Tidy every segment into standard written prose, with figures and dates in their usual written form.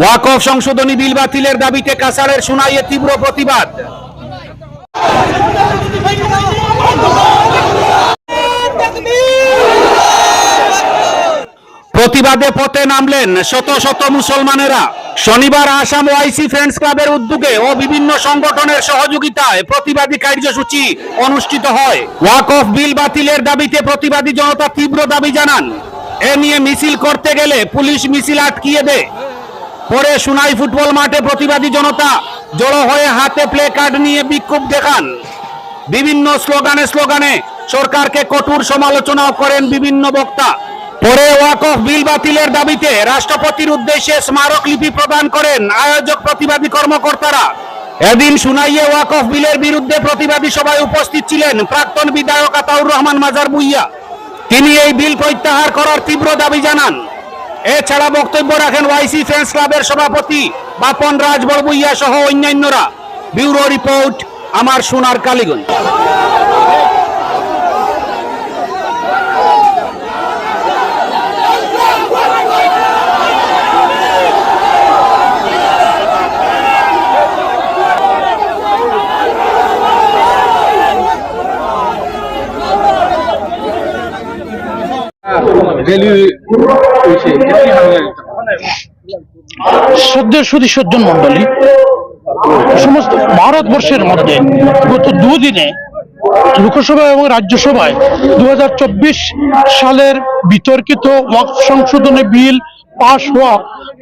ওয়াকফ সংশোধনী বিল বাতিলের দাবিতে কাছাড়ের সুনাইয়ে তীব্র প্রতিবাদ। প্রতিবাদে পথে নামলেন শত শত মুসলমানেরা। শনিবার আসাম ওয়াইসি ফ্রেন্ডস ক্লাবের উদ্যোগে ও বিভিন্ন সংগঠনের সহযোগিতায় প্রতিবাদী কার্যসূচি অনুষ্ঠিত হয়। ওয়াকফ বিল বাতিলের দাবিতে প্রতিবাদী জনতা তীব্র দাবি জানান। এ নিয়ে মিছিল করতে গেলে পুলিশ মিছিল আটকিয়ে দেয়। পরে সুনাই ফুটবল মাঠে প্রতিবাদী জনতা জড়ো হয়ে হাতে প্লে কার্ড নিয়ে বিক্ষোভ দেখান। বিভিন্ন স্লোগানে সরকারকে কঠোর সমালোচনাও করেন বিভিন্ন বক্তা। পরে ওয়াকফ বিল বাতিলের দাবিতে রাষ্ট্রপতির উদ্দেশ্যে স্মারকলিপি প্রদান করেন আয়োজক প্রতিবাদী কর্মকর্তারা। এদিন সুনাইয়ে ওয়াকফ বিলের বিরুদ্ধে প্রতিবাদী সভায় উপস্থিত ছিলেন প্রাক্তন বিধায়ক আতাউর রহমান মাজার ভুইয়া। তিনি এই বিল প্রত্যাহার করার তীব্র দাবি জানান। এছাড়া বক্তব্য রাখেন ওয়াইসি ফ্রেন্ডস ক্লাবের সভাপতি বাপন রাজ বড়ভুইয়া সহ অন্যান্যরা। ব্যুরো রিপোর্ট, আমার সোনার কালীগঞ্জ। শ্রদ্ধেয় সুধী সজ্জন মন্ডলী, সমস্ত ভারতবর্ষের মধ্যে গত দুদিনে লোকসভা এবং রাজ্যসভায় 2024 সালের বিতর্কিত ওয়াকফ সংশোধনী বিল পাশ হওয়া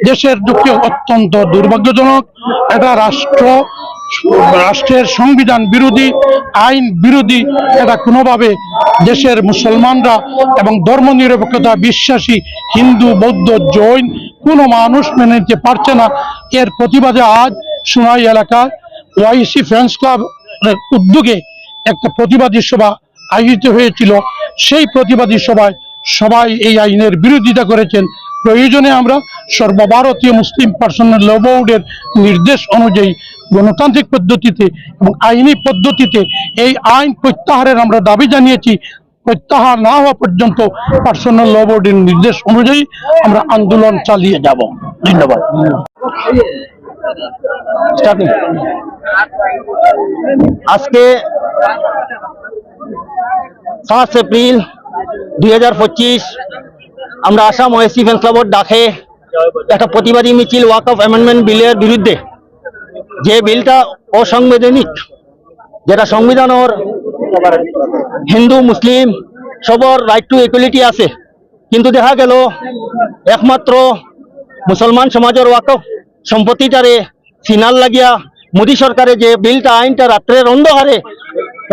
দেশের পক্ষে অত্যন্ত দুর্ভাগ্যজনক। এটা রাষ্ট্রের সংবিধান বিরোধী, আইন বিরোধী। এটা কোনোভাবে দেশের মুসলমানরা এবং ধর্মনিরপেক্ষতা বিশ্বাসী হিন্দু, বৌদ্ধ, জৈন কোনো মানুষ মেনে নিতে পারছে না। এর প্রতিবাদে আজ সুনাই এলাকায় ওয়াইসি ফ্রেন্ডস ক্লাব উদ্যোগে একটা প্রতিবাদী সভা আয়োজিত হয়েছিল। সেই প্রতিবাদী সভায় সবাই এই আইনের বিরোধিতা করেছেন। প্রয়োজনে আমরা সর্বভারতীয় মুসলিম পার্সোনাল ল বোর্ডের নির্দেশ অনুযায়ী গণতান্ত্রিক পদ্ধতিতে এবং আইনি পদ্ধতিতে এই আইন প্রত্যাহারের আমরা দাবি জানিয়েছি। প্রত্যাহার না হওয়া পর্যন্ত পার্সোনাল ল বোর্ডের নির্দেশ অনুযায়ী আমরা আন্দোলন চালিয়ে যাব। ধন্যবাদ। আজকে 5 এপ্রিল 2025 আমরা আসাম ওয়াইসি ফ্রেন্ডস ক্লাবের ডাকে একটা প্রতিবাদী মিছিল ওয়াকফ অ্যামেন্ডমেন্ট বিলের বিরুদ্ধে। যে বিলটা অসাংবিধানিক, যেটা সংবিধানের হিন্দু মুসলিম সবর রাইট টু ইকুয়ালিটি আছে, কিন্তু দেখা গেল একমাত্র মুসলমান সমাজের ওয়াকফ সম্পত্তিটারে ফিনাল লাগিয়া মোদী সরকারে যে বিলটা আইনটা রাত্রের অন্ধকারে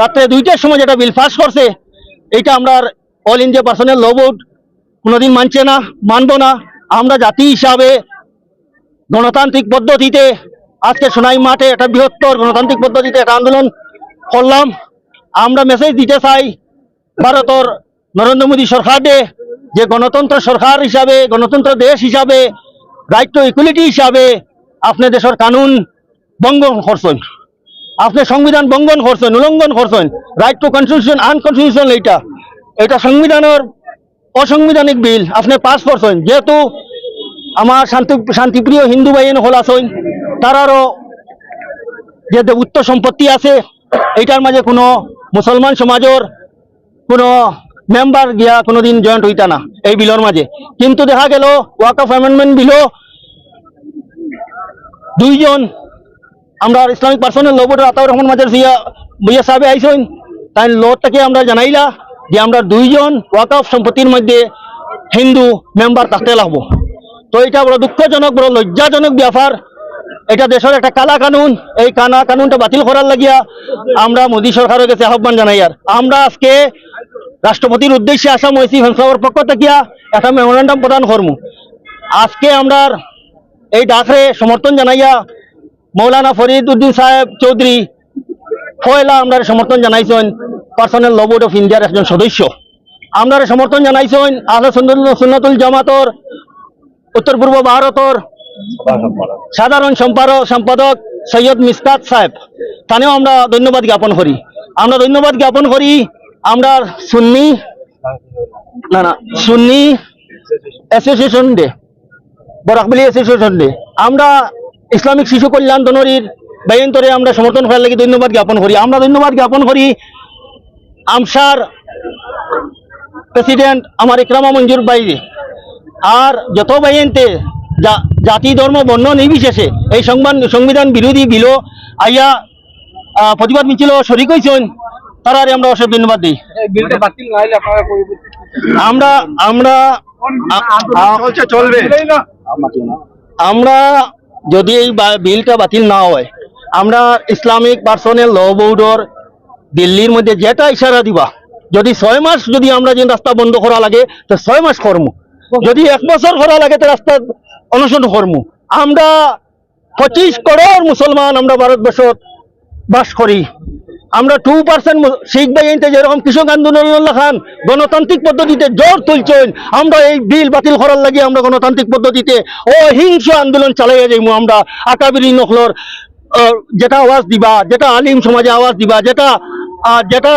রাত্রে 2টার সময় যেটা বিল পাস করছে, এটা আমরা অল ইন্ডিয়া পার্সোনাল ল বোর্ড কোনোদিন মানছে না, মানব না। আমরা জাতি হিসাবে গণতান্ত্রিক পদ্ধতিতে আজকে সোনাই মাঠে একটা বৃহত্তর গণতান্ত্রিক পদ্ধতিতে একটা আন্দোলন করলাম। আমরা মেসেজ দিতে চাই ভারতের নরেন্দ্র মোদী সরকারকে, যে গণতন্ত্র সরকার হিসাবে, গণতন্ত্র দেশ হিসাবে, রাইট টু ইকুয়ালিটি হিসাবে আপনি দেশের কানুন ভঙ্গন করছেন, আপনি সংবিধান ভঙ্গন করছেন, উল্লঙ্ঘন করছেন। রাইট টু কনস্টিটিউশন আনকনস্টিটিউশনাল, এটা সংবিধানের অসাংবিধানিক বিল আপনি পাস করছেন। যেহেতু আমার শান্তিপ্রিয় হিন্দু ভাইয়েন হল আছেন, তারারও যে দেবত্ব সম্পত্তি আছে, এইটার মাঝে কোনো মুসলমান সমাজের কোনো মেম্বার গিয়া কোনোদিন জয়েন্ট হইতা না এই বিলের মাঝে। কিন্তু দেখা গেল ওয়াকফ অ্যামেন্ডমেন্ট বিলও 2 জন আমরা ইসলামিক পার্সোনাল ল বোর্ডের আতাউর রহমান মাজার ভুইয়া সাহেব আইসেন, তাই লটাকে আমরা জানাইলা যে আমরা 2 জন ওয়াকফ সম্পত্তির মধ্যে হিন্দু মেম্বার থাকতে লাগবো। তো এটা বড় দুঃখজনক, বড় লজ্জাজনক ব্যাপার। এটা দেশের একটা কালা কানুন, এই কানুনটা বাতিল করার লাগিয়া আমরা মোদী সরকারের কাছে আহ্বান জানাই। আর আমরা আজকে রাষ্ট্রপতির উদ্দেশ্যে আসাম ওয়াইসি ফ্রেন্ডস ক্লাবের পক্ষ থেকে একটা মেমোরেন্ডাম প্রদান করবো। আজকে আমরা এই ডাকরে সমর্থন জানাইয়া মৌলানা ফরিদ উদ্দিন সাহেব চৌধুরী পয়লা আমরা সমর্থন জানাইছেন, পার্সোনাল ল বোর্ড অফ ইন্ডিয়ার একজন সদস্য। আমরা সমর্থন জানাইছেন আহলে সুন্নাতুল জামাতর উত্তর পূর্ব ভারতের সাধারণ সম্পাদক সৈয়দ মিসকাত সাহেব, তানেও আমরা ধন্যবাদ জ্ঞাপন করি। আমরা সুন্নি অ্যাসোসিয়েশন ডে, বরাকবলি অ্যাসোসিয়েশন ডে আমরা ইসলামিক শিশু কল্যাণ দনরির বাইন্তরে আমরা সমর্থন করার লাগি ধন্যবাদ জ্ঞাপন করি। আমরা ধন্যবাদ জ্ঞাপন করি আমসার প্রেসিডেন্ট আমার ইকরামা মঞ্জুর বাইরে আর যত বাইনতে জাতি ধর্ম বর্ণ নির্বিশেষে এই সংবিধান বিরোধী বিল আইয়া প্রতিবাদ মিছিল শরিক হয়েছেন তারারে আমরা অশেষ ধন্যবাদ দিই। আমরা আমরা আমরা যদি এই বিলটা বাতিল না হয় আমরা ইসলামিক পার্সোনাল ল বোর্ডর দিল্লির মধ্যে যেটা ইশারা দিবা যদি 6 মাস যদি আমরা যে রাস্তা বন্ধ করা লাগে তো 6 মাস করমু, যদি 1 বছর করা লাগে তো রাস্তা অনশন করমু। আমরা 25 করোড় মুসলমান আমরা ভারতবর্ষ বাস করি। আমরা 2% শিখ বাইনতে যেরকম কৃষক আন্দোলন খান গণতান্ত্রিক পদ্ধতিতে জোর তুলছেন, আমরা এই বিল বাতিল করার লাগে আমরা গণতান্ত্রিক পদ্ধতিতে অহিংস আন্দোলন চালাইয়া যাইমু। আমরা আকাবিরি নখলর যেটা আওয়াজ দিবা, যেটা আলিম সমাজে আওয়াজ দিবা, যেটা যেটা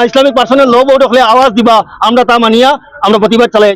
ইসলামিক পার্সোনাল ল বোর্ড হলে আওয়াজ দিবা, আমরা তা মানিয়া আমরা প্রতিবাদ চালাই।